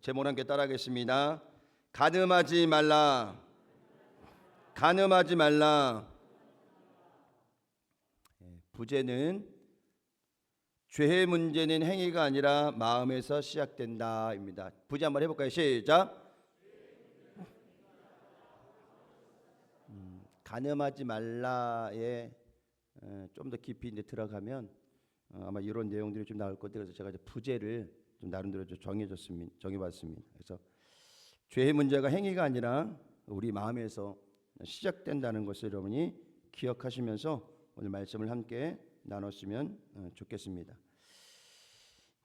제목 함께 따라하겠습니다. 간음하지 말라. 간음하지 말라. 부제는 죄의 문제는 행위가 아니라 마음에서 시작된다입니다. 부제 한번 해볼까요? 시작. 간음하지 말라에 좀 더 깊이 이제 들어가면 아마 이런 내용들이 좀 나올 건데, 그래서 제가 이제 부제를 좀 나름대로 좀 정해봤습니다. 그래서 죄의 문제가 행위가 아니라 우리 마음에서 시작된다는 것을 여러분이 기억하시면서 오늘 말씀을 함께 나눴으면 좋겠습니다.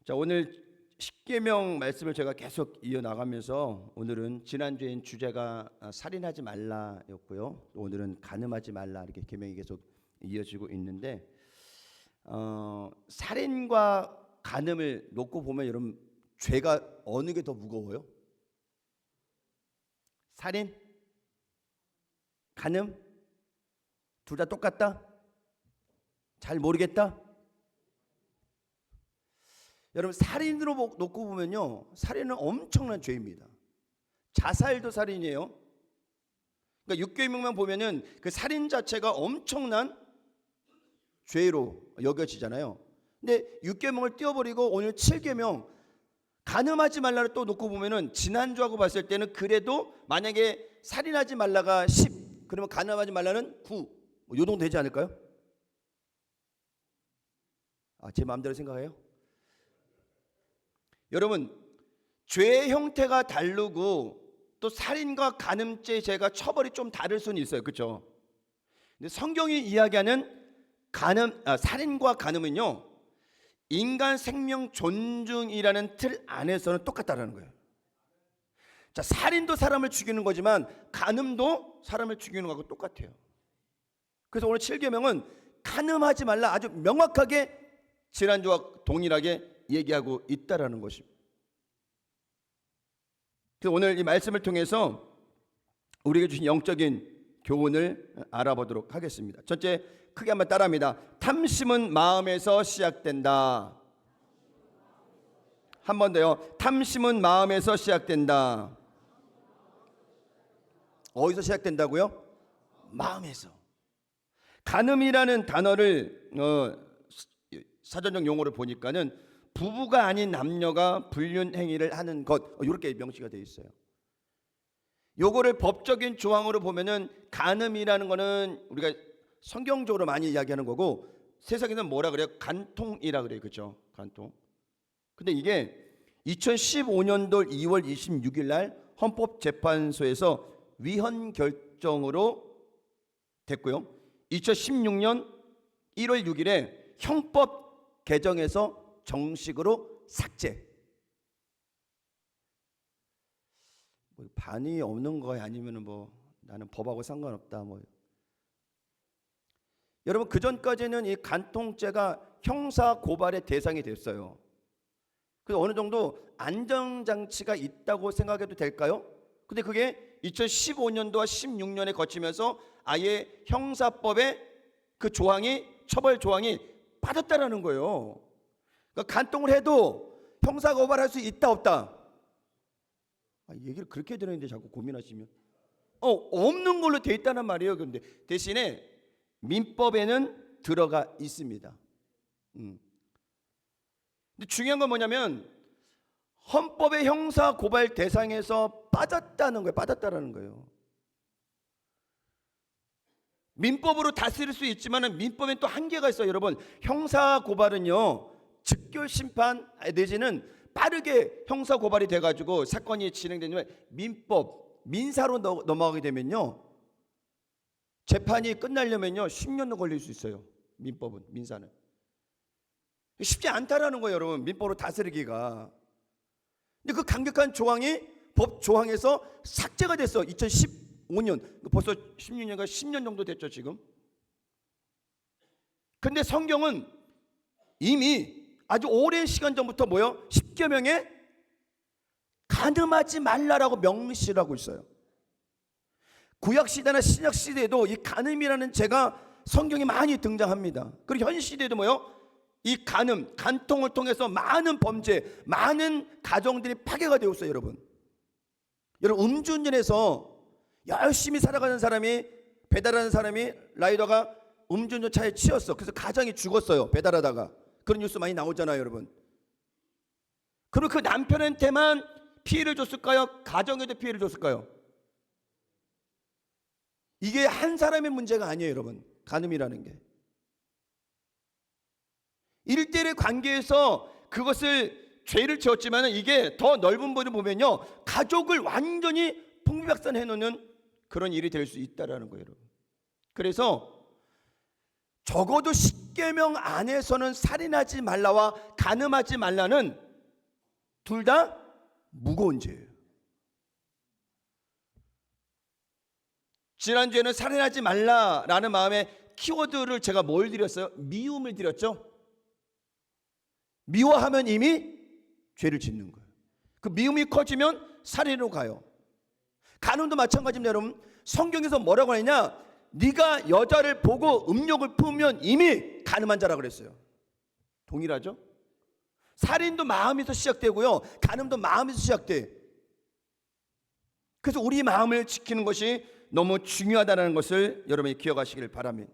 자, 오늘 십계명 말씀을 제가 계속 이어나가면서 오늘은 지난주엔 주제가 살인하지 말라였고요. 오늘은 간음하지 말라, 이렇게 계명이 계속 이어지고 있는데, 살인과 간음을 놓고 보면 여러분 죄가 어느 게 더 무거워요? 살인? 간음? 둘 다 똑같다? 잘 모르겠다? 여러분 살인으로 놓고 보면요, 살인은 엄청난 죄입니다. 자살도 살인이에요. 그러니까 육계명만 보면은 그 살인 자체가 엄청난 죄로 여겨지잖아요. 근데 육계명을 띄워버리고 오늘 7계명 간음하지 말라를 또 놓고 보면은 지난주하고 봤을 때는 그래도 만약에 살인하지 말라가 10, 그러면 간음하지 말라는 9, 요 정도 되지 않을까요? 제 마음대로 생각해요? 여러분, 죄의 형태가 다르고 또 살인과 간음죄 죄가 처벌이 좀 다를 수는 있어요. 그렇죠? 근데 성경이 이야기하는 살인과 간음은요, 인간 생명 존중이라는 틀 안에서는 똑같다라는 거예요. 자, 살인도 사람을 죽이는 거지만 간음도 사람을 죽이는 거하고 똑같아요. 그래서 오늘 7계명은 간음하지 말라 아주 명확하게 지난주와 동일하게 얘기하고 있다라는 것입니다. 그래서 오늘 이 말씀을 통해서 우리에게 주신 영적인 교훈을 알아보도록 하겠습니다. 첫째, 크게 한번 따라합니다. 탐심은 마음에서 시작된다. 한 번 더요. 탐심은 마음에서 시작된다. 어디서 시작된다고요? 마음에서. 간음이라는 단어를 사전적 용어를 보니까는 부부가 아닌 남녀가 불륜 행위를 하는 것, 이렇게 명시가 되어 있어요. 요거를 법적인 조항으로 보면은 간음이라는 거는 우리가 성경적으로 많이 이야기하는 거고, 세상에는 뭐라 그래요? 간통이라 그래요. 그렇죠? 간통. 근데 이게 2015년도 2월 26일 날 헌법재판소에서 위헌 결정으로 됐고요. 2016년 1월 6일에 형법 개정에서 정식으로 삭제. 반이 없는 거야, 아니면은 나는 법하고 상관없다 여러분, 그 전까지는 이 간통죄가 형사 고발의 대상이 됐어요. 그래서 어느 정도 안정장치가 있다고 생각해도 될까요? 근데 그게 2015년도와 16년에 거치면서 아예 형사법에 그 처벌 조항이 빠졌다라는 거예요. 그러니까 간통을 해도 형사 고발할 수 있다 없다? 얘기를 그렇게 들었는데 자꾸 고민하시면 없는 걸로 돼 있다는 말이에요. 그런데 대신에 민법에는 들어가 있습니다. 근데 중요한 건 뭐냐면 헌법의 형사 고발 대상에서 빠졌다라는 거예요. 민법으로 다스릴 수 있지만 민법엔 또 한계가 있어요. 여러분, 형사 고발은요, 즉결 심판 내지는 빠르게 형사 고발이 돼가지고 사건이 진행되면 민사로 넘어가게 되면요, 재판이 끝나려면요 10년도 걸릴 수 있어요. 민사는 쉽지 않다라는 거예요. 여러분, 민법으로 다스리기가. 근데 그 강력한 조항이 법 조항에서 삭제가 됐어. 2015년, 벌써 16년가 10년 정도 됐죠 지금. 근데 성경은 이미 아주 오랜 시간 전부터 십계명에 간음하지 말라라고 명시를 하고 있어요. 구약시대나 신약시대에도 이 간음이라는 죄가 성경에 많이 등장합니다. 그리고 현 시대에도 이 간통을 통해서 많은 범죄, 많은 가정들이 파괴가 되었어요, 여러분. 여러분, 음주운전에서 열심히 살아가는 사람이, 배달하는 사람이, 라이더가 음주운전 차에 치였어. 그래서 가정이 죽었어요, 배달하다가. 그런 뉴스 많이 나오잖아요, 여러분. 그럼 그 남편한테만 피해를 줬을까요? 가정에도 피해를 줬을까요? 이게 한 사람의 문제가 아니에요, 여러분. 간음이라는 게. 일대일의 관계에서 그것을 죄를 지었지만 이게 더 넓은 부분을 보면요, 가족을 완전히 풍비박산해 놓는 그런 일이 될 수 있다라는 거예요, 여러분. 그래서 적어도 십계명 안에서는 살인하지 말라와 간음하지 말라는 둘 다 무거운 죄예요. 지난주에는 살인하지 말라라는 마음에 키워드를 제가 뭘 드렸어요? 미움을 드렸죠. 미워하면 이미 죄를 짓는 거예요. 그 미움이 커지면 살인으로 가요. 간음도 마찬가지입니다, 여러분. 성경에서 뭐라고 하느냐? 네가 여자를 보고 음욕을 품으면 이미 간음한 자라 그랬어요. 동일하죠? 살인도 마음에서 시작되고요, 간음도 마음에서 시작돼. 그래서 우리 마음을 지키는 것이 너무 중요하다는 것을 여러분이 기억하시길 바랍니다.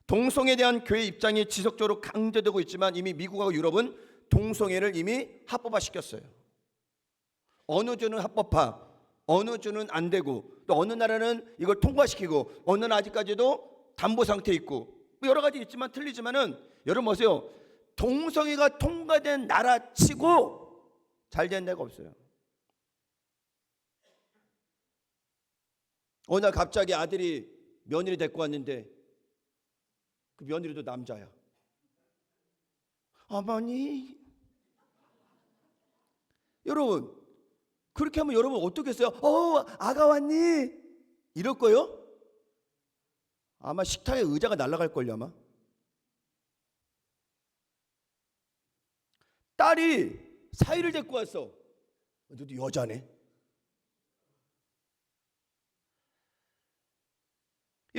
동성애에 대한 교회 입장이 지속적으로 강조되고 있지만 이미 미국하고 유럽은 동성애를 이미 합법화시켰어요. 어느 주는 합법화, 어느 주는 안 되고, 또 어느 나라는 이걸 통과시키고, 어느 나라는 아직까지도 담보 상태에 있고, 여러 가지 있지만 틀리지만은 여러분 보세요. 동성애가 통과된 나라 치고 잘 된 데가 없어요. 어느 날 갑자기 아들이 며느리 데리고 왔는데 그 며느리도 남자야. 어머니, 여러분 그렇게 하면 여러분 어떻겠어요? 아가 왔니? 이럴 거요? 아마 식탁에 의자가 날아갈걸요. 아마 딸이 사위를 데리고 왔어. 너도 여자네.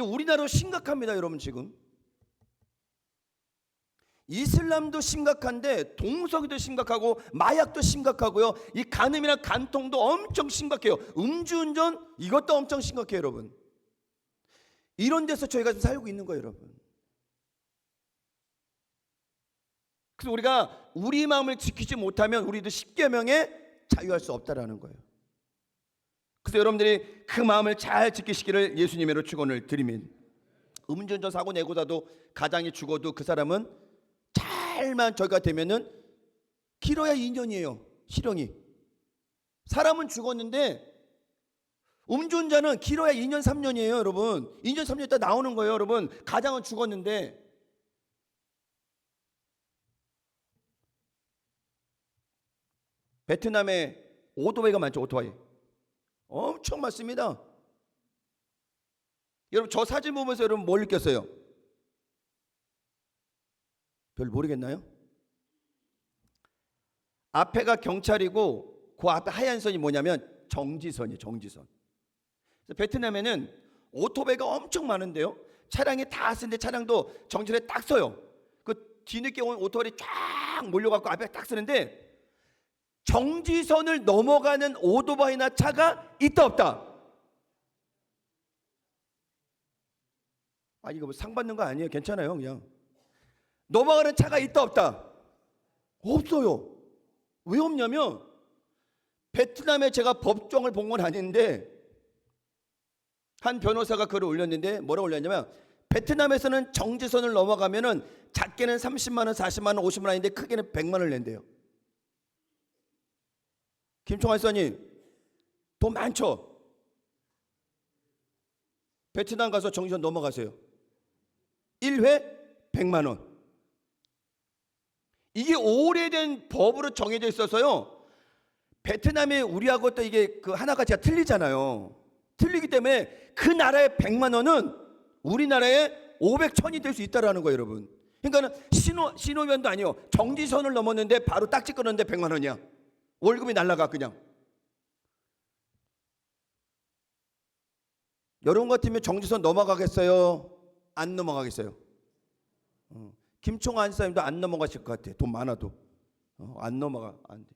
우리나라 심각합니다, 여러분. 지금 이슬람도 심각한데 동성애도 심각하고 마약도 심각하고요, 이 간음이나 간통도 엄청 심각해요. 음주운전 이것도 엄청 심각해요, 여러분. 이런 데서 저희가 지금 살고 있는 거예요, 여러분. 그래서 우리가 우리 마음을 지키지 못하면 우리도 십계명에 자유할 수 없다라는 거예요. 그래서 여러분들이 그 마음을 잘 지키시기를 예수님으로 축원을 드립니다. 음주운전 사고 내고 나도 가장이 죽어도 그 사람은 잘만 저희가 되면은 길어야 2년이에요, 실형이. 사람은 죽었는데 음주운전은 길어야 2년 3년이에요, 여러분. 2년 3년 있다 나오는 거예요, 여러분. 가장은 죽었는데. 베트남에 오토바이가 많죠, 오토바이. 엄청 많습니다. 여러분 저 사진 보면서 여러분 뭘 느꼈어요? 별 모르겠나요? 앞에가 경찰이고 그 앞에 하얀 선이 뭐냐면 정지선이에요, 정지선. 그래서 베트남에는 오토바이가 엄청 많은데요, 차량이 다 쓰는데 차량도 정지선에 딱 서요. 그 뒤늦게 온 오토바이 쫙 몰려갖고 앞에 딱 쓰는데 정지선을 넘어가는 오토바이나 차가 있다 없다? 이거 뭐 상 받는 거 아니에요? 괜찮아요, 그냥. 넘어가는 차가 있다 없다? 없어요. 왜 없냐면 베트남에 제가 법정을 본 건 아닌데 한 변호사가 글을 올렸는데 뭐라고 올렸냐면 베트남에서는 정지선을 넘어가면은 작게는 30만 원, 40만 원, 50만 원인데 크게는 100만 원을 낸대요. 김총환 선님 돈 많죠? 베트남 가서 정지선 넘어가세요. 1회 100만 원. 이게 오래된 법으로 정해져 있어서요, 베트남에 우리하고 또 이게 그 하나가지가 틀리잖아요. 틀리기 때문에 그 나라의 100만 원은 우리나라의 500, 1000이 될 수 있다라는 거예요, 여러분. 그러니까는 신호위반도 아니에요. 정지선을 넘었는데 바로 딱지 끊었는데 100만 원이야. 월급이 날라가 그냥. 여러분 같으면 정지선 넘어가겠어요? 안 넘어가겠어요? 김총환 안사님도 안 넘어가실 것 같아. 돈 많아도 안 넘어가. 안 돼.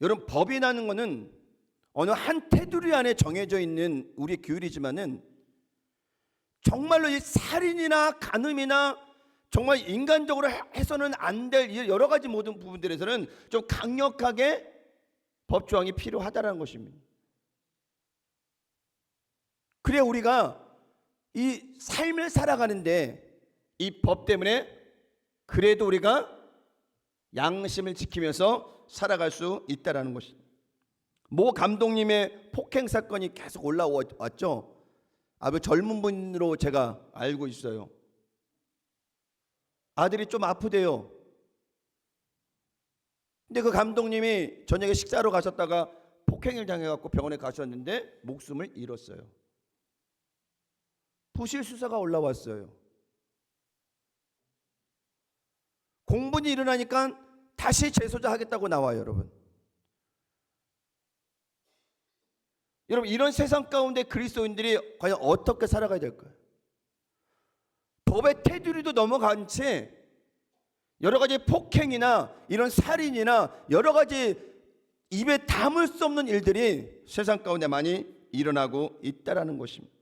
여러분, 법이라는 거는 어느 한 테두리 안에 정해져 있는 우리의 규율이지만은 정말로 이 살인이나 간음이나 정말 인간적으로 해서는 안 될 여러 가지 모든 부분들에서는 좀 강력하게 법 조항이 필요하다는 것입니다. 그래야 우리가 이 삶을 살아가는데 이 법 때문에 그래도 우리가 양심을 지키면서 살아갈 수 있다는 것입니다. 모 감독님의 폭행 사건이 계속 올라왔죠. 아주 젊은 분으로 제가 알고 있어요. 아들이 좀 아프대요. 근데 그 감독님이 저녁에 식사로 가셨다가 폭행을 당해갖고 병원에 가셨는데 목숨을 잃었어요. 부실 수사가 올라왔어요. 공분이 일어나니까 다시 재소자 하겠다고 나와요, 여러분. 여러분, 이런 세상 가운데 그리스도인들이 과연 어떻게 살아가야 될까요? 법의 테두리도 넘어간 채 여러 가지 폭행이나 이런 살인이나 여러 가지 입에 담을 수 없는 일들이 세상 가운데 많이 일어나고 있다라는 것입니다.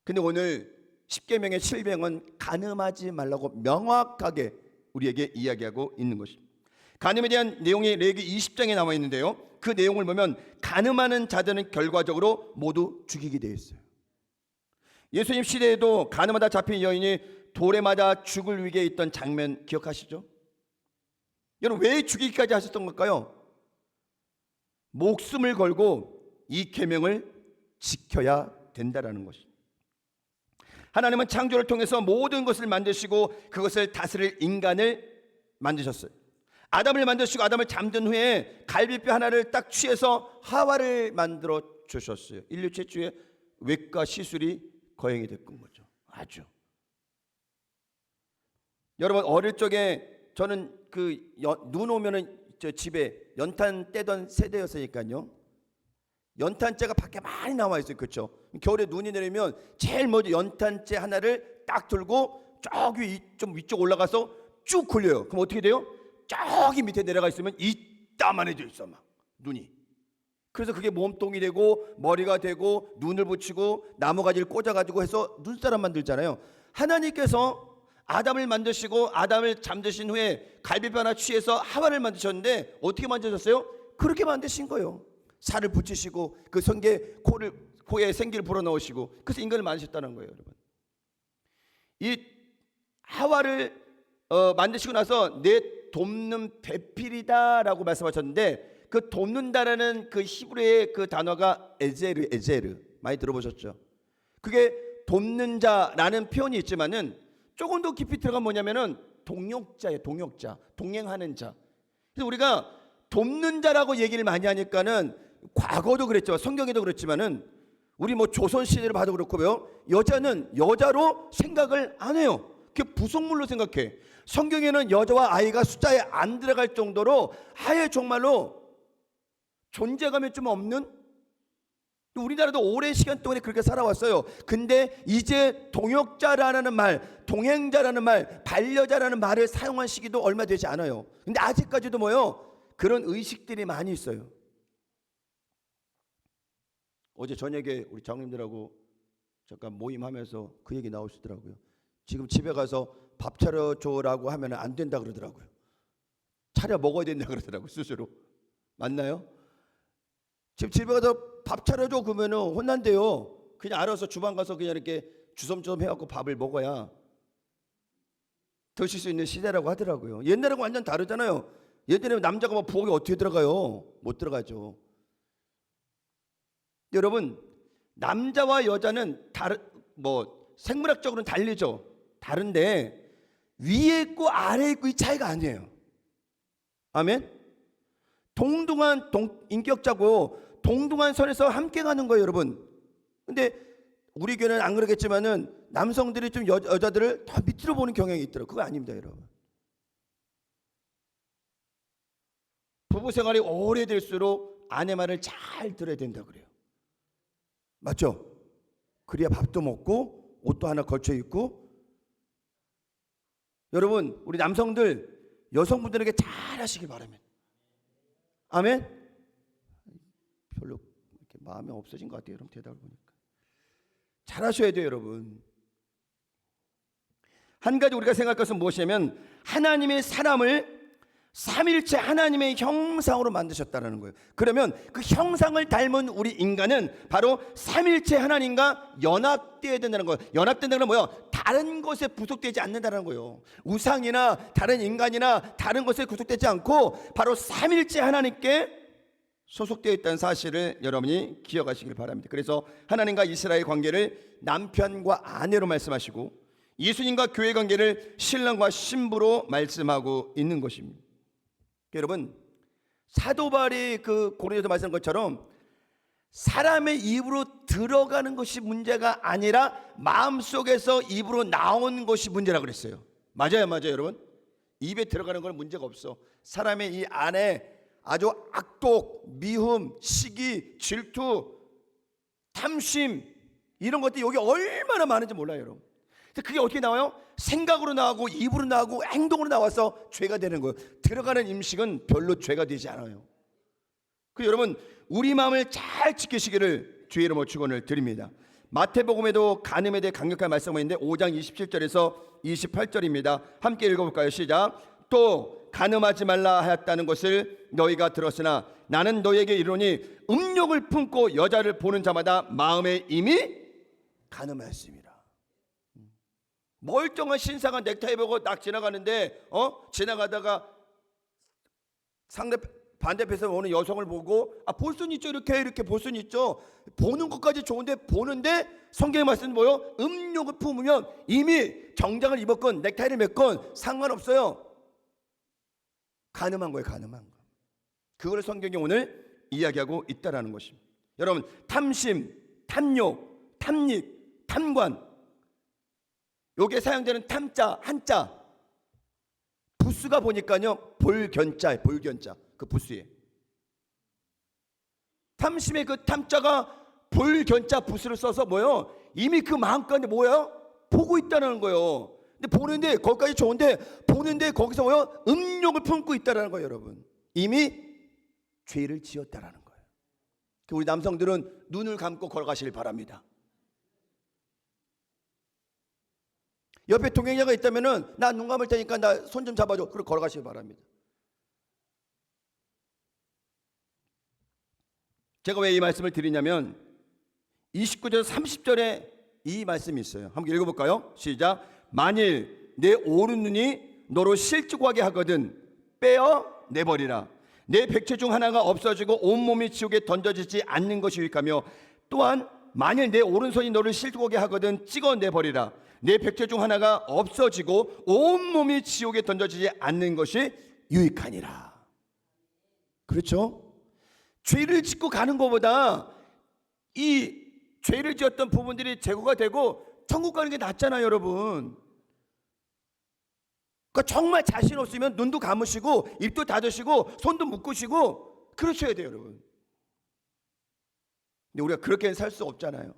근데 오늘 십계명의 7명은 간음하지 말라고 명확하게 우리에게 이야기하고 있는 것입니다. 간음에 대한 내용이 레위기 20장에 나와 있는데요, 그 내용을 보면 간음하는 자들은 결과적으로 모두 죽이게 되어 있어요. 예수님 시대에도 간음하다 잡힌 여인이 돌에 맞아 죽을 위기에 있던 장면 기억하시죠? 여러분, 왜 죽이기까지 하셨던 걸까요? 목숨을 걸고 이 계명을 지켜야 된다라는 것입니다. 하나님은 창조를 통해서 모든 것을 만드시고 그것을 다스릴 인간을 만드셨어요. 아담을 만드시고 아담을 잠든 후에 갈비뼈 하나를 딱 취해서 하와를 만들어 주셨어요. 인류 최초의 외과 시술이 거행이 됐던 거죠. 아주. 여러분, 어릴 적에 저는 눈 오면은 저 집에 연탄 떼던 세대였으니까요. 연탄재가 밖에 많이 나와 있어요. 그렇죠? 겨울에 눈이 내리면 제일 먼저 연탄재 하나를 딱 들고 저기 좀 위쪽 올라가서 쭉 굴려요. 그럼 어떻게 돼요? 저기 밑에 내려가 있으면 이따만해져 있어, 막 눈이. 그래서 그게 몸통이 되고 머리가 되고 눈을 붙이고 나무가지를 꽂아가지고 해서 눈사람 만들잖아요. 하나님께서 아담을 만드시고 아담을 잠드신 후에 갈비뼈 하나 취해서 하와를 만드셨는데 어떻게 만드셨어요? 그렇게 만드신 거예요. 살을 붙이시고 그 코에 생기를 불어넣으시고 그래서 인간을 만드셨다는 거예요, 여러분. 이 하와를 만드시고 나서 내 돕는 배필이다라고 말씀하셨는데 그 돕는다라는 그 히브리의 그 단어가 에제르 많이 들어보셨죠? 그게 돕는 자라는 표현이 있지만은 조금 더 깊이 들어가면 뭐냐면은 동역자예요. 동역자, 동행하는 자. 그래서 우리가 돕는 자라고 얘기를 많이 하니까는 과거도 그랬지만 성경에도 그랬지만은 우리 뭐 조선 시대를 봐도 그렇고요. 여자는 여자로 생각을 안 해요. 그게 부속물로 생각해. 성경에는 여자와 아이가 숫자에 안 들어갈 정도로 아예 정말로 존재감이 좀 없는, 우리나라도 오랜 시간 동안에 그렇게 살아왔어요. 근데 이제 동역자라는 말, 동행자라는 말, 반려자라는 말을 사용한 시기도 얼마 되지 않아요. 근데 아직까지도 뭐요? 그런 의식들이 많이 있어요. 어제 저녁에 우리 장님들하고 잠깐 모임하면서 그 얘기 나오시더라고요. 지금 집에 가서 밥 차려줘라고 하면 안 된다 그러더라고요. 차려 먹어야 된다 그러더라고요, 스스로. 맞나요? 지금 집에 가서 밥 차려줘 그러면 혼난대요. 그냥 알아서 주방 가서 그냥 이렇게 주섬주섬 해갖고 밥을 먹어야 드실 수 있는 시대라고 하더라고요. 옛날하고 완전 다르잖아요. 옛날에 남자가 뭐 부엌에 어떻게 들어가요? 못 들어가죠. 여러분, 남자와 여자는 생물학적으로는 다르죠. 다른데 위에 있고 아래에 있고 이 차이가 아니에요. 아멘. 동등한 인격자고 동등한 선에서 함께 가는 거예요, 여러분. 근데 우리 교회는 안 그러겠지만은 남성들이 좀 여자들을 더 밑으로 보는 경향이 있더라고요. 그거 아닙니다, 여러분. 부부 생활이 오래될수록 아내 말을 잘 들어야 된다 그래요. 맞죠? 그래야 밥도 먹고 옷도 하나 걸쳐 입고. 여러분, 우리 남성들 여성분들에게 잘 하시길 바랍니다. 아멘. 별로 이렇게 마음이 없어진 것 같아요, 여러분. 대답을 보니까 잘 하셔야 돼요, 여러분. 한 가지 우리가 생각할 것은 무엇이냐면 하나님의 사람을 삼일체 하나님의 형상으로 만드셨다는 거예요. 그러면 그 형상을 닮은 우리 인간은 바로 삼일체 하나님과 연합되어야 된다는 거예요. 연합된다는 건 뭐예요? 다른 것에 부속되지 않는다는 거예요. 우상이나 다른 인간이나 다른 것에 구속되지 않고 바로 삼일체 하나님께 소속되어 있다는 사실을 여러분이 기억하시길 바랍니다. 그래서 하나님과 이스라엘 관계를 남편과 아내로 말씀하시고 예수님과 교회 관계를 신랑과 신부로 말씀하고 있는 것입니다. 여러분, 사도 바울이 그 고린도서 말씀한 것처럼 사람의 입으로 들어가는 것이 문제가 아니라 마음속에서 입으로 나오는 것이 문제라고 그랬어요. 맞아요, 맞아요, 여러분. 입에 들어가는 건 문제가 없어. 사람의 이 안에 아주 악독, 미움, 시기, 질투, 탐심 이런 것들이 여기 얼마나 많은지 몰라요, 여러분. 그게 어떻게 나와요? 생각으로 나오고 입으로 나오고 행동으로 나와서 죄가 되는 거예요. 들어가는 음식은 별로 죄가 되지 않아요. 그 여러분, 우리 마음을 잘 지키시기를 주의 이름으로 축원을 드립니다. 마태복음에도 간음에 대해 강력한 말씀이 있는데 5장 27절에서 28절입니다. 함께 읽어볼까요? 시작. 또 간음하지 말라 하였다는 것을 너희가 들었으나 나는 너희에게 이르노니 음욕을 품고 여자를 보는 자마다 마음에 이미 간음하였습니다. 멀쩡한 신사가 넥타이 보고 딱 지나가는데 지나가다가 반대편에서 오는 여성을 보고 볼 수는 있죠. 이렇게 볼 수는 있죠. 보는 것까지 좋은데 보는데 성경의 말씀은 뭐예요? 음욕을 품으면 이미 정장을 입었건 넥타이를 맸건 상관없어요. 간음한 거예요. 간음한 거. 그걸 성경이 오늘 이야기하고 있다라는 것입니다. 여러분, 탐심, 탐욕, 탐닉, 탐관, 여기에 사용되는 탐자 한자 부수가 보니까요 볼견자, 볼견자 그 부수에 탐심의 그 탐자가 볼견자 부수를 써서 뭐요? 이미 그 마음 가운데 뭐예요? 보고 있다는 거예요. 근데 보는데 거기까지 좋은데 보는데 거기서 뭐요? 음욕을 품고 있다는 거예요, 여러분. 이미 죄를 지었다라는 거예요. 우리 남성들은 눈을 감고 걸어가시길 바랍니다. 옆에 동행자가 있다면은 나 눈 감을 테니까 나 손 좀 잡아줘. 그리고 걸어가시기 바랍니다. 제가 왜 이 말씀을 드리냐면 29절 30절에 이 말씀이 있어요. 한번 읽어볼까요? 시작. 만일 내 오른눈이 너로 실족하게 하거든 빼어 내버리라. 내 백체 중 하나가 없어지고 온몸이 지옥에 던져지지 않는 것이 유익하며 또한 만일 내 오른손이 너를 실족하게 하거든 찍어내버리라. 내 백체 중 하나가 없어지고 온몸이 지옥에 던져지지 않는 것이 유익하니라. 그렇죠? 죄를 짓고 가는 것보다 이 죄를 지었던 부분들이 제거가 되고 천국 가는 게 낫잖아요, 여러분. 그러니까 정말 자신 없으면 눈도 감으시고 입도 닫으시고 손도 묶으시고 그러셔야 돼요, 여러분. 근데 우리가 그렇게는 살 수 없잖아요.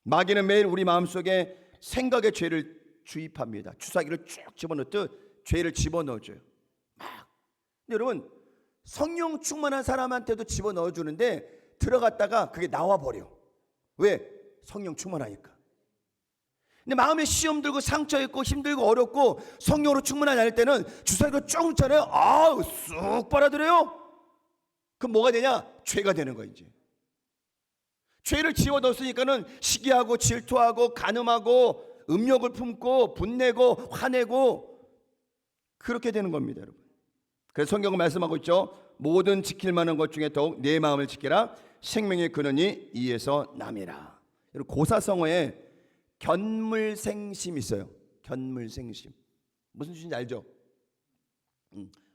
마귀는 매일 우리 마음속에 생각의 죄를 주입합니다. 주사기를 쭉 집어넣듯 죄를 집어넣어줘요. 막. 근데 여러분, 성령 충만한 사람한테도 집어넣어주는데 들어갔다가 그게 나와버려. 왜? 성령 충만하니까. 근데 마음에 시험 들고 상처 있고 힘들고 어렵고 성령으로 충만하지 않을 때는 주사기가 쭉 있잖아요. 쑥 빨아들여요. 그럼 뭐가 되냐? 죄가 되는 거예요, 이제. 죄를 지워넣었으니까는 시기하고 질투하고 간음하고 음욕을 품고 분내고 화내고 그렇게 되는 겁니다, 여러분. 그래서 성경은 말씀하고 있죠. 모든 지킬 만한 것 중에 더욱 내 마음을 지키라. 생명의 근원이 이에서 남이라. 여러분, 고사성어에 견물생심이 있어요. 견물생심. 무슨 뜻인지 알죠?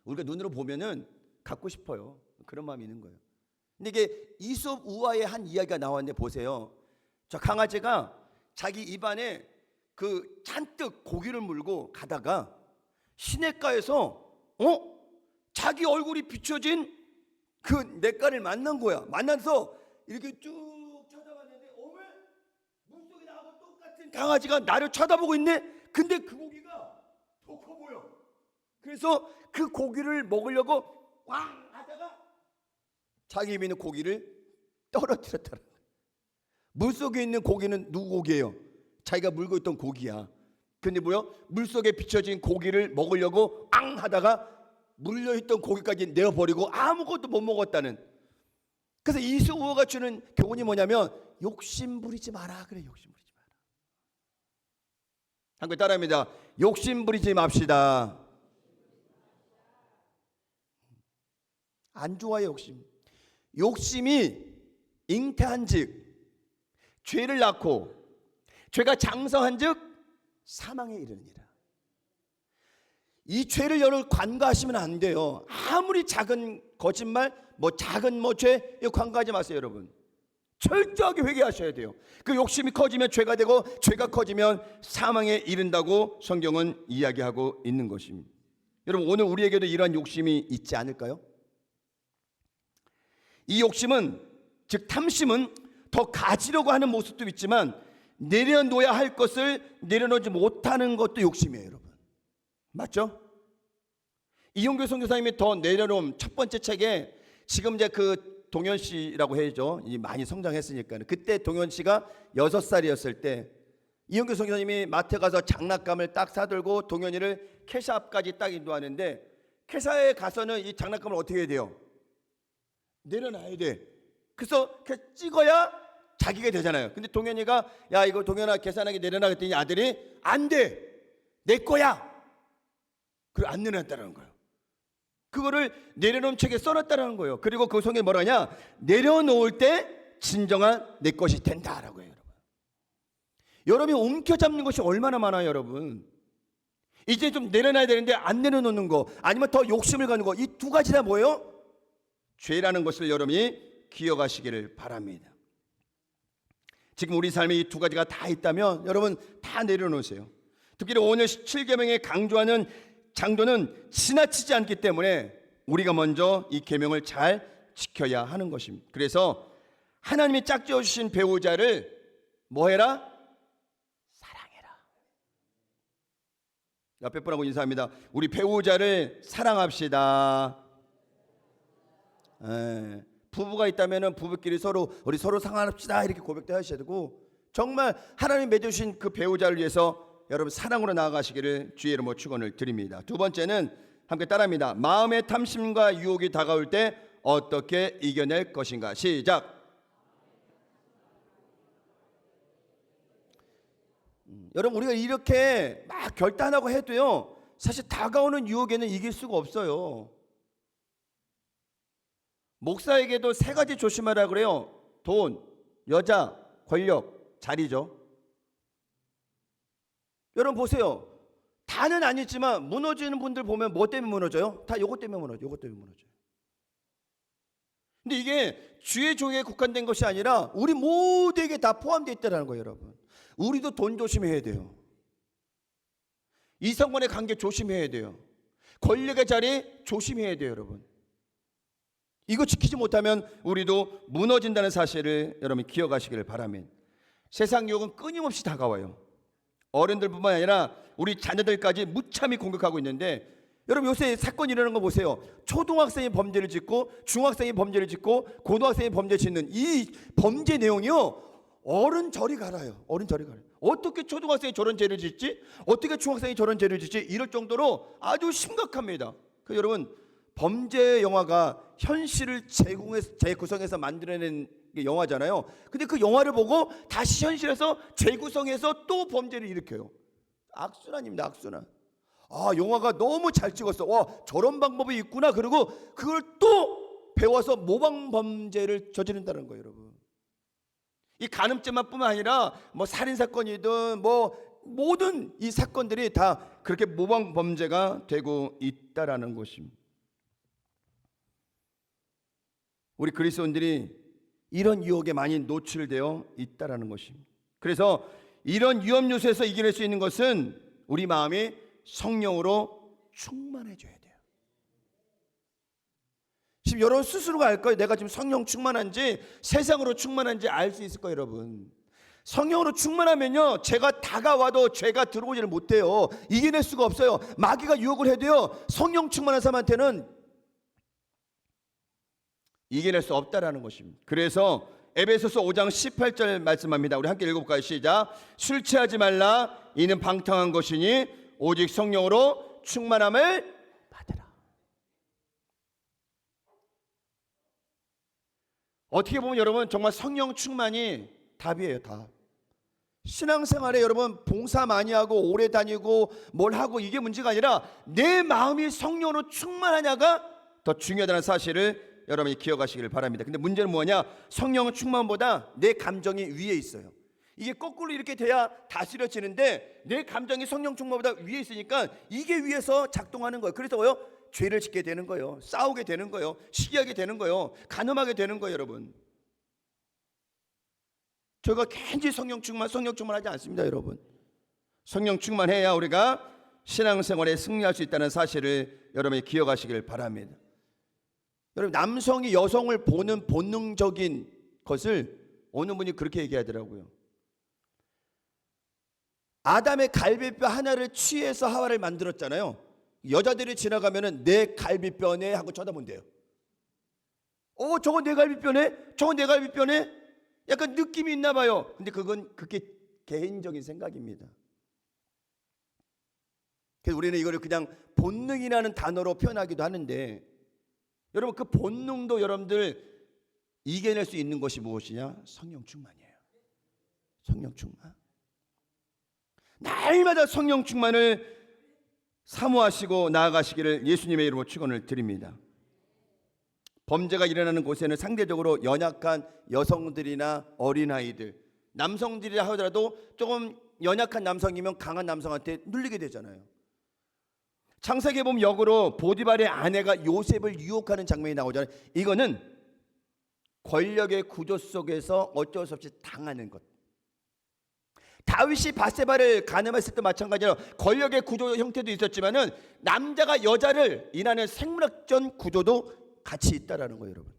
우리가 눈으로 보면은 갖고 싶어요. 그런 마음이 있는 거예요. 근데 이게 이솝 우화의 한 이야기가 나왔는데 보세요. 저 강아지가 자기 입안에 그 잔뜩 고기를 물고 가다가 시냇가에서 자기 얼굴이 비춰진 그 냇가를 만난 거야. 만나서 이렇게 쭉 쳐다봤는데 어메 강아지가 나를 쳐다보고 있네. 근데 그 고기가 더 커 보여. 그래서 그 고기를 먹으려고 왕 하다가 자기 입에 있는 고기를 떨어뜨렸더라. 물속에 있는 고기는 누구 고기예요? 자기가 물고 있던 고기야. 근데 뭐요? 물속에 비춰진 고기를 먹으려고 앙 하다가 물려있던 고기까지 내어버리고 아무것도 못 먹었다는. 그래서 이수우어가 주는 교훈이 뭐냐면 욕심 부리지 마라. 그래, 욕심 부리지 마라. 한번 따라합니다. 욕심 부리지 맙시다. 안 좋아요, 욕심. 욕심이 잉태한즉 죄를 낳고 죄가 장성한즉 사망에 이르느니라. 이 죄를 여러분 관과하시면 안 돼요. 아무리 작은 거짓말, 작은 죄 이거 관과하지 마세요, 여러분. 철저하게 회개하셔야 돼요. 그 욕심이 커지면 죄가 되고 죄가 커지면 사망에 이른다고 성경은 이야기하고 있는 것입니다. 여러분, 오늘 우리에게도 이러한 욕심이 있지 않을까요? 이 욕심은, 즉 탐심은 더 가지려고 하는 모습도 있지만 내려놓아야 할 것을 내려놓지 못하는 것도 욕심이에요, 여러분. 맞죠? 이용규 선교사님이 더 내려놓은 첫 번째 책에 지금 이제 그 동현 씨라고 해야죠. 많이 성장했으니까. 그때 동현 씨가 6살이었을 때 이용규 선교사님이 마트 가서 장난감을 딱 사들고 동현이를 캐샤 앞까지 딱 인도하는데, 캐샤에 가서는 이 장난감을 어떻게 해야 돼요? 내려놔야 돼. 그래서 찍어야 자기가 되잖아요. 근데 동현이가 야 이거 동현아 계산하게 내려놔 그랬더니 아들이 안 돼, 내 거야. 그걸 안 내려놨다는 거예요. 그거를 내려놓은 책에 써놨다는 거예요. 그리고 그 성경에 뭐라냐, 내려놓을 때 진정한 내 것이 된다라고 해요. 여러분이 움켜잡는 것이 얼마나 많아요, 여러분. 이제 좀 내려놔야 되는데 안 내려놓는 거, 아니면 더 욕심을 가는 거, 이 두 가지 다 뭐예요? 죄라는 것을 여러분이 기억하시기를 바랍니다. 지금 우리 삶에 이 두 가지가 다 있다면 여러분 다 내려놓으세요. 특히 오늘 7계명에 강조하는 장도는 지나치지 않기 때문에 우리가 먼저 이 계명을 잘 지켜야 하는 것입니다. 그래서 하나님이 짝지어 주신 배우자를 뭐 해라? 사랑해라. 옆에 분하고 인사합니다. 우리 배우자를 사랑합시다. 부부가 있다면 부부끼리 우리 서로 사랑합시다 이렇게 고백도 하셔야 되고, 정말 하나님 맺으신 그 배우자를 위해서 여러분 사랑으로 나아가시기를 주의 이름으로 축원을 드립니다. 두 번째는 함께 따라합니다. 마음의 탐심과 유혹이 다가올 때 어떻게 이겨낼 것인가. 시작. 여러분, 우리가 이렇게 막 결단하고 해도요, 사실 다가오는 유혹에는 이길 수가 없어요. 목사에게도 세 가지 조심하라 그래요. 돈, 여자, 권력, 자리죠. 여러분 보세요. 다는 아니지만 무너지는 분들 보면 뭐 때문에 무너져요? 다 요것 때문에 무너져요. 요것 때문에 무너져요. 근데 이게 주의 종에 국한된 것이 아니라 우리 모두에게 다 포함되어 있다는 거예요, 여러분. 우리도 돈 조심해야 돼요. 이성간의 관계 조심해야 돼요. 권력의 자리 조심해야 돼요, 여러분. 이거 지키지 못하면 우리도 무너진다는 사실을 여러분 기억하시기를 바랍니다. 세상 유혹은 끊임없이 다가와요. 어른들뿐만 아니라 우리 자녀들까지 무참히 공격하고 있는데, 여러분 요새 사건이 일어나는 거 보세요. 초등학생이 범죄를 짓고 중학생이 범죄를 짓고 고등학생이 범죄 짓는 이 범죄 내용이요, 어른 저리 가라요. 어른 저리 가라요. 어떻게 초등학생이 저런 죄를 짓지? 어떻게 중학생이 저런 죄를 짓지? 이럴 정도로 아주 심각합니다. 그 여러분, 범죄 영화가 현실을 재구성해서 만들어낸 영화잖아요. 근데 그 영화를 보고 다시 현실에서 재구성해서 또 범죄를 일으켜요. 악순환입니다, 악순환. 아, 영화가 너무 잘 찍었어. 와, 저런 방법이 있구나. 그리고 그걸 또 배워서 모방 범죄를 저지른다는 거예요, 여러분. 이 간음죄만 뿐만 아니라 뭐 살인 사건이든 뭐 모든 이 사건들이 다 그렇게 모방 범죄가 되고 있다라는 것입니다. 우리 그리스도인들이 이런 유혹에 많이 노출되어 있다라는 것입니다. 그래서 이런 위험 요소에서 이겨낼 수 있는 것은 우리 마음이 성령으로 충만해져야 돼요. 지금 여러분 스스로가 알 거예요. 내가 지금 성령 충만한지 세상으로 충만한지 알 수 있을 거예요, 여러분. 성령으로 충만하면요, 죄가 다가와도 죄가 들어오지를 못해요. 이겨낼 수가 없어요. 마귀가 유혹을 해도요, 성령 충만한 사람한테는 이겨낼 수 없다라는 것입니다. 그래서 에베소서 5장 18절 말씀합니다. 우리 함께 읽어볼까요? 시작. 술 취하지 말라. 이는 방탕한 것이니 오직 성령으로 충만함을 받으라. 어떻게 보면 여러분, 정말 성령 충만이 답이에요. 답. 신앙생활에 여러분, 봉사 많이 하고 오래 다니고 뭘 하고 이게 문제가 아니라 내 마음이 성령으로 충만하냐가 더 중요하다는 사실을 여러분이 기억하시기를 바랍니다. 근데 문제는 뭐냐? 성령 충만보다 내 감정이 위에 있어요. 이게 거꾸로 이렇게 돼야 다스려지는데 내 감정이 성령 충만보다 위에 있으니까 이게 위에서 작동하는 거예요. 그래서 뭐요? 죄를 짓게 되는 거예요. 싸우게 되는 거예요. 시기하게 되는 거예요. 간음하게 되는 거예요, 여러분. 저희가 괜히 성령 충만하지 않습니다, 여러분. 성령 충만해야 우리가 신앙생활에 승리할 수 있다는 사실을 여러분이 기억하시길 바랍니다. 여러분, 남성이 여성을 보는 본능적인 것을 어느 분이 그렇게 얘기하더라고요. 아담의 갈비뼈 하나를 취해서 하와를 만들었잖아요. 여자들이 지나가면은 내 갈비뼈네 하고 쳐다본대요. 저건 내 갈비뼈네? 저건 내 갈비뼈네? 약간 느낌이 있나 봐요. 근데 그건 그게 개인적인 생각입니다. 그래서 우리는 이거를 그냥 본능이라는 단어로 표현하기도 하는데, 여러분, 그 본능도 여러분들 이겨낼 수 있는 것이 무엇이냐? 성령 충만이에요. 성령 충만. 날마다 성령 충만을 사모하시고 나아가시기를 예수님의 이름으로 축원을 드립니다. 범죄가 일어나는 곳에는 상대적으로 연약한 여성들이나 어린아이들, 남성들이라 하더라도 조금 연약한 남성이면 강한 남성한테 눌리게 되잖아요. 창세기에 보면 역으로 보디발의 아내가 요셉을 유혹하는 장면이 나오잖아요. 이거는 권력의 구조 속에서 어쩔 수 없이 당하는 것. 다윗이 바세바를 간음했을 때 마찬가지로 권력의 구조 형태도 있었지만은 남자가 여자를 인하는 생물학적 구조도 같이 있다라는 거예요, 여러분.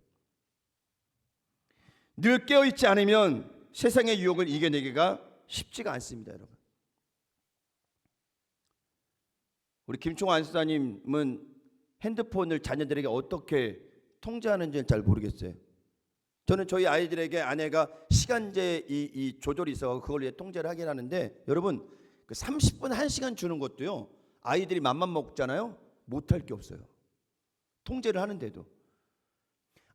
늘 깨어있지 않으면 세상의 유혹을 이겨내기가 쉽지가 않습니다, 여러분. 우리 김총환 안수사님은 핸드폰을 자녀들에게 어떻게 통제하는지는 잘 모르겠어요. 저는 저희 아이들에게 아내가 시간제 이 조절이 있어 그걸 위해 통제를 하긴 하는데, 여러분, 그 30분 1시간 주는 것도요, 아이들이 맘만 먹잖아요. 못할 게 없어요. 통제를 하는데도.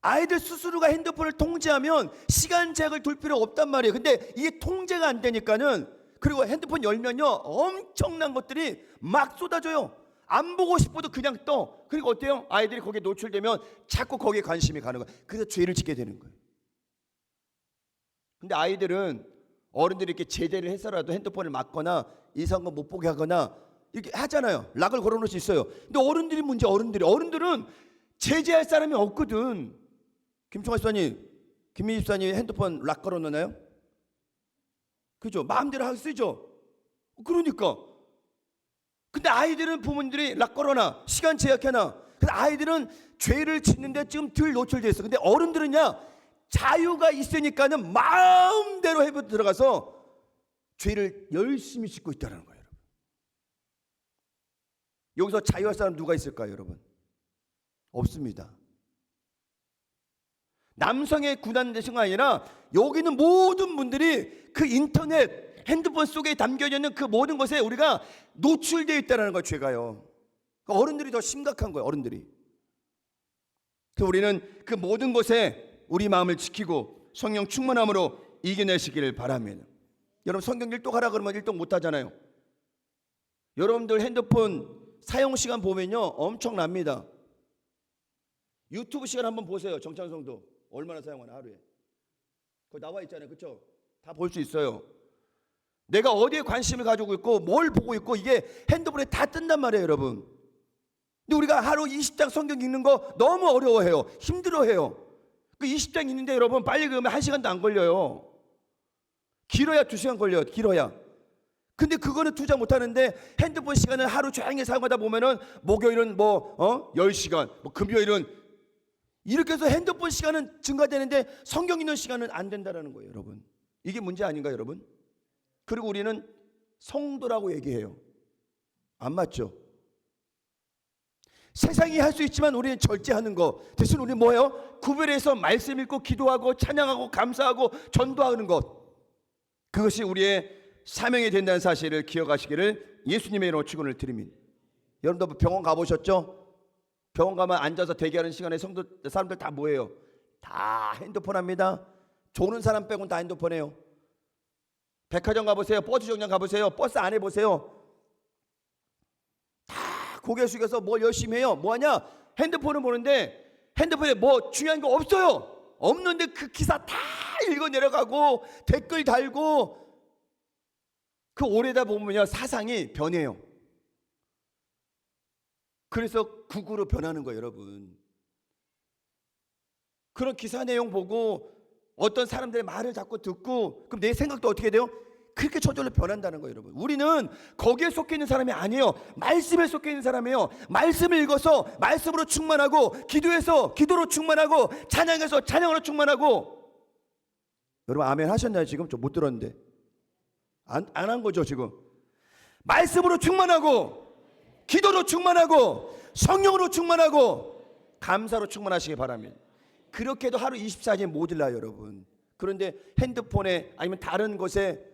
아이들 스스로가 핸드폰을 통제하면 시간 제약을 둘 필요 없단 말이에요. 근데 이게 통제가 안 되니까는, 그리고 핸드폰 열면요 엄청난 것들이 막 쏟아져요. 안 보고 싶어도 그냥 떠. 그리고 어때요? 아이들이 거기에 노출되면 자꾸 거기에 관심이 가는 거예요. 그래서 죄를 짓게 되는 거예요. 근데 아이들은 어른들이 이렇게 제재를 해서라도 핸드폰을 막거나 이상한 거 못 보게 하거나 이렇게 하잖아요. 락을 걸어놓을 수 있어요. 근데 어른들이 문제, 어른들은 제재할 사람이 없거든. 김총환 집사님, 김민희 집사님 핸드폰 락 걸어놓나요? 그죠? 마음대로 하고 쓰죠. 그러니까. 근데 아이들은 부모님들이 락 걸어놔, 시간 제약해놔. 근데 아이들은 죄를 짓는데 지금 덜 노출돼 있어. 근데 어른들은요, 자유가 있으니까는 마음대로 해보 들어가서 죄를 열심히 짓고 있다는 거예요, 여러분. 여기서 자유할 사람 누가 있을까요, 여러분? 없습니다. 남성의 구단되신 거 아니라 여기는 모든 분들이 그 인터넷, 핸드폰 속에 담겨져 있는 그 모든 것에 우리가 노출되어 있다는 거예요, 죄가요. 그러니까 어른들이 더 심각한 거예요, 어른들이. 그래서 우리는 그 모든 것에 우리 마음을 지키고 성령 충만함으로 이겨내시기를 바랍니다. 여러분, 성경 일독하라 그러면 일독 못 하잖아요. 여러분들 핸드폰 사용 시간 보면요 엄청납니다. 유튜브 시간 한번 보세요. 정찬성도 얼마나 사용하나 하루에. 그거 나와 있잖아요, 그렇죠? 다 볼 수 있어요. 내가 어디에 관심을 가지고 있고 뭘 보고 있고 이게 핸드폰에 다 뜬단 말이에요, 여러분. 근데 우리가 하루 20장 성경 읽는 거 너무 어려워해요. 힘들어해요. 그 20장 읽는데 여러분 빨리 그러면 1시간도 안 걸려요. 길어야 2시간 걸려요. 길어야. 근데 그거는 투자 못 하는데 핸드폰 시간을 하루 종일 사용하다 보면은 목요일은 10시간, 금요일은 이렇게 해서 핸드폰 시간은 증가되는데 성경 읽는 시간은 안 된다라는 거예요, 여러분. 이게 문제 아닌가 여러분? 그리고 우리는 성도라고 얘기해요. 안 맞죠? 세상이 할 수 있지만 우리는 절제하는 거 대신 우리는 뭐예요? 구별해서 말씀 읽고 기도하고 찬양하고 감사하고 전도하는 것, 그것이 우리의 사명이 된다는 사실을 기억하시기를 예수님의 이름으로 축원을 드립니다. 여러분도 병원 가보셨죠? 병원 가면 앉아서 대기하는 시간에 사람들 다 뭐예요? 다 핸드폰 합니다. 조는 사람 빼고는 다 핸드폰 해요. 백화점 가보세요. 버스 정류장 가보세요. 버스 안에 보세요. 다 고개 숙여서 뭘 열심히 해요. 뭐하냐? 핸드폰을 보는데 핸드폰에 뭐 중요한 거 없어요. 없는데 그 기사 다 읽어 내려가고 댓글 달고, 그 오래다 보면요 사상이 변해요. 그래서 극우로 변하는 거예요 여러분. 그런 기사 내용 보고 어떤 사람들의 말을 자꾸 듣고 그럼 내 생각도 어떻게 돼요? 그렇게 저절로 변한다는 거예요 여러분. 우리는 거기에 속해 있는 사람이 아니에요. 말씀에 속해 있는 사람이에요. 말씀을 읽어서 말씀으로 충만하고, 기도해서 기도로 충만하고, 찬양해서 찬양으로 충만하고. 여러분 아멘 하셨나요? 지금 좀 못 들었는데 안 한 거죠 지금? 말씀으로 충만하고, 기도로 충만하고, 성령으로 충만하고, 감사로 충만하시기 바랍니다. 그렇게도 하루 24시간 모질라요 여러분. 그런데 핸드폰에 아니면 다른 것에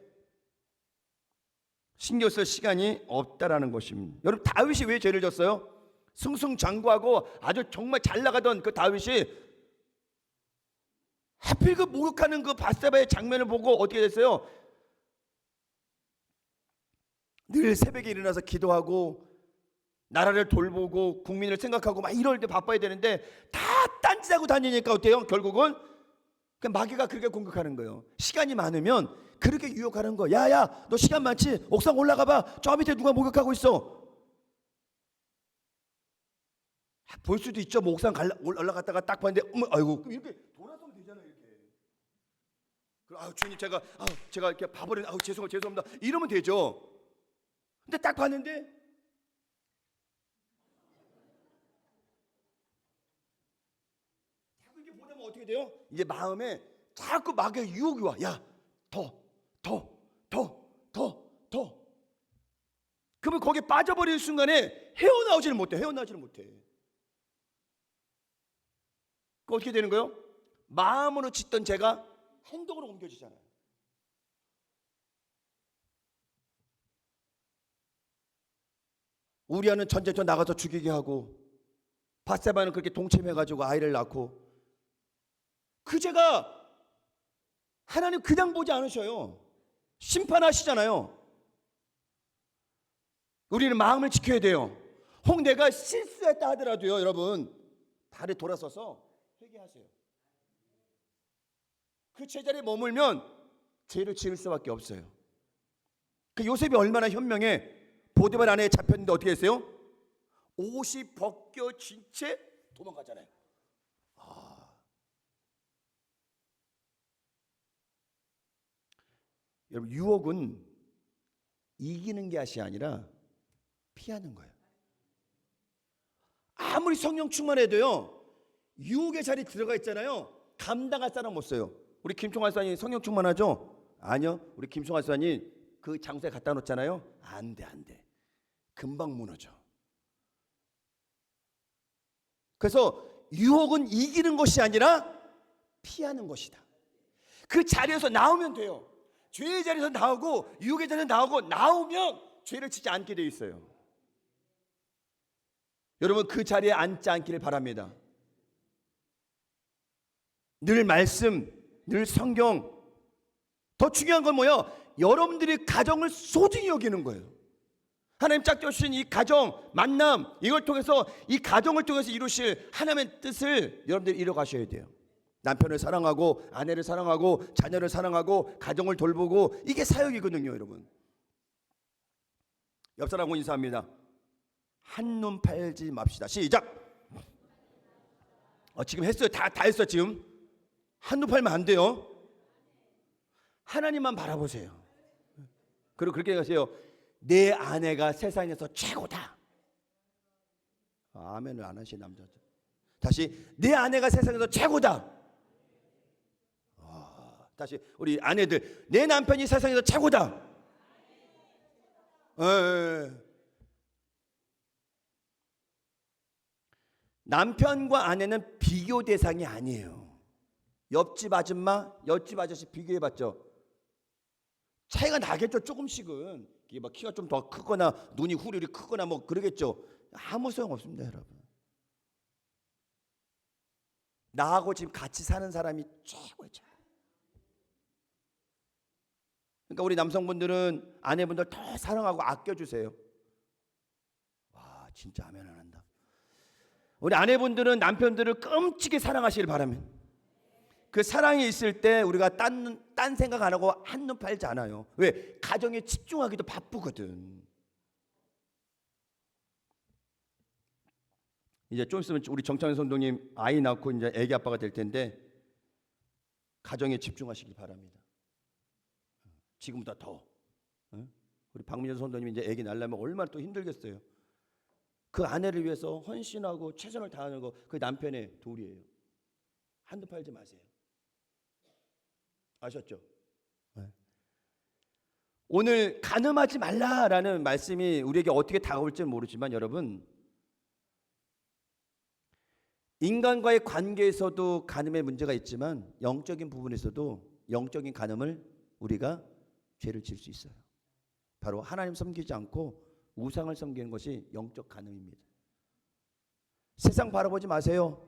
신경 쓸 시간이 없다라는 것입니다. 여러분 다윗이 왜 죄를 졌어요? 승승장구하고 아주 정말 잘 나가던 그 다윗이 하필 그 목욕하는 그 밧세바의 장면을 보고 어떻게 됐어요? 늘 새벽에 일어나서 기도하고 나라를 돌보고 국민을 생각하고 막 이럴 때 바빠야 되는데 다 딴짓하고 다니니까 어때요? 결국은 그 마귀가 그렇게 공격하는 거예요. 시간이 많으면 그렇게 유혹하는 거. 야야 너 시간 많지? 옥상 올라가 봐. 저 밑에 누가 목욕하고 있어. 볼 수도 있죠. 뭐 옥상 올라갔다가 딱 봤는데 어머 아이고 이렇게 돌아서면 되잖아요 이렇게. 아 주님 제가 이렇게 봐버린 죄송합니다 이러면 되죠. 근데 딱 봤는데 이렇게 보다 보면 어떻게 돼요? 이제 마음에 자꾸 마귀의 유혹이 와. 야 더. 그러면 거기에 빠져버리는 순간에 헤어나오지를 못해. 그 어떻게 되는 거예요? 마음으로 짓던 죄가 행동으로 옮겨지잖아요. 우리아는 전쟁터 나가서 죽이게 하고, 밧세바는 그렇게 동침해가지고 아이를 낳고, 그 죄가 하나님 그냥 보지 않으셔요. 심판하시잖아요. 우리는 마음을 지켜야 돼요. 혹 내가 실수했다 하더라도요 여러분 발에 돌아서서 회개하세요. 그 제자리에 머물면 죄를 지을 수밖에 없어요. 그 요셉이 얼마나 현명해. 보디발 아내에 잡혔는데 어떻게 했어요? 옷이 벗겨진 채 도망갔잖아요. 여러분 유혹은 이기는 것이 아니라 피하는 거예요. 아무리 성령 충만해도요 유혹의 자리에 들어가 있잖아요. 감당할 사람 없어요. 우리 김총환 사님 성령 충만하죠? 아니요. 우리 김총환 사님 그 장소에 갖다 놓잖아요. 안 돼. 금방 무너져. 그래서 유혹은 이기는 것이 아니라 피하는 것이다. 그 자리에서 나오면 돼요. 죄의 자리에서 나오고 유혹의 자리에서 나오면 죄를 짓지 않게 되어 있어요. 여러분 그 자리에 앉지 않기를 바랍니다. 늘 말씀, 늘 성경. 더 중요한 건 뭐예요? 여러분들이 가정을 소중히 여기는 거예요. 하나님 짝져주신 이 가정, 만남, 이걸 통해서 이 가정을 통해서 이루실 하나님의 뜻을 여러분들이 이뤄가셔야 돼요. 남편을 사랑하고 아내를 사랑하고 자녀를 사랑하고 가정을 돌보고, 이게 사역이거든요 여러분. 옆 사람하고 인사합니다. 한눈 팔지 맙시다. 시작. 지금 했어요. 다 했어 지금. 한눈 팔면 안 돼요. 하나님만 바라보세요. 그리고 그렇게 하세요. 내 아내가 세상에서 최고다. 아멘을 안 하시는 남자들. 다시 내 아내가 세상에서 최고다. 다시 우리 아내들, 내 남편이 세상에서 최고다. 남편과 아내는 비교 대상이 아니에요. 옆집 아줌마, 옆집 아저씨 비교해봤죠? 차이가 나겠죠. 조금씩은 이게 막 키가 좀 더 크거나 눈이 후리리 크거나 뭐 그러겠죠. 아무 소용 없습니다, 여러분. 나하고 지금 같이 사는 사람이 최고예요. 그러니까 우리 남성분들은 아내분들 더 사랑하고 아껴주세요. 와, 진짜 아멘 안 한다. 우리 아내분들은 남편들을 끔찍이 사랑하시길 바랍니다. 그 사랑이 있을 때 우리가 딴 생각 안 하고 한눈 팔지 않아요. 왜? 가정에 집중하기도 바쁘거든. 이제 좀 있으면 우리 정창현 선동님 아이 낳고 이제 애기 아빠가 될 텐데 가정에 집중하시길 바랍니다. 지금보다 더. 우리 박민현 선동님이 이제 애기 낳으려면 얼마나 또 힘들겠어요. 그 아내를 위해서 헌신하고 최선을 다하는 거 그 남편의 도리예요. 한눈 팔지 마세요. 아셨죠? 오늘 간음하지 말라라는 말씀이 우리에게 어떻게 다가올지는 모르지만 여러분, 인간과의 관계에서도 간음의 문제가 있지만 영적인 부분에서도 영적인 간음을 우리가 죄를 질 수 있어요. 바로 하나님 섬기지 않고 우상을 섬기는 것이 영적 간음입니다. 세상 바라보지 마세요.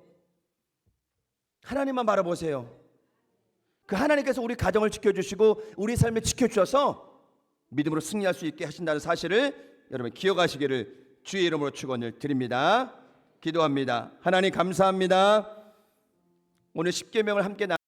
하나님만 바라보세요. 그 하나님께서 우리 가정을 지켜주시고 우리 삶을 지켜주셔서 믿음으로 승리할 수 있게 하신다는 사실을 여러분 기억하시기를 주의 이름으로 축원을 드립니다. 기도합니다. 하나님 감사합니다. 오늘 십계명을 함께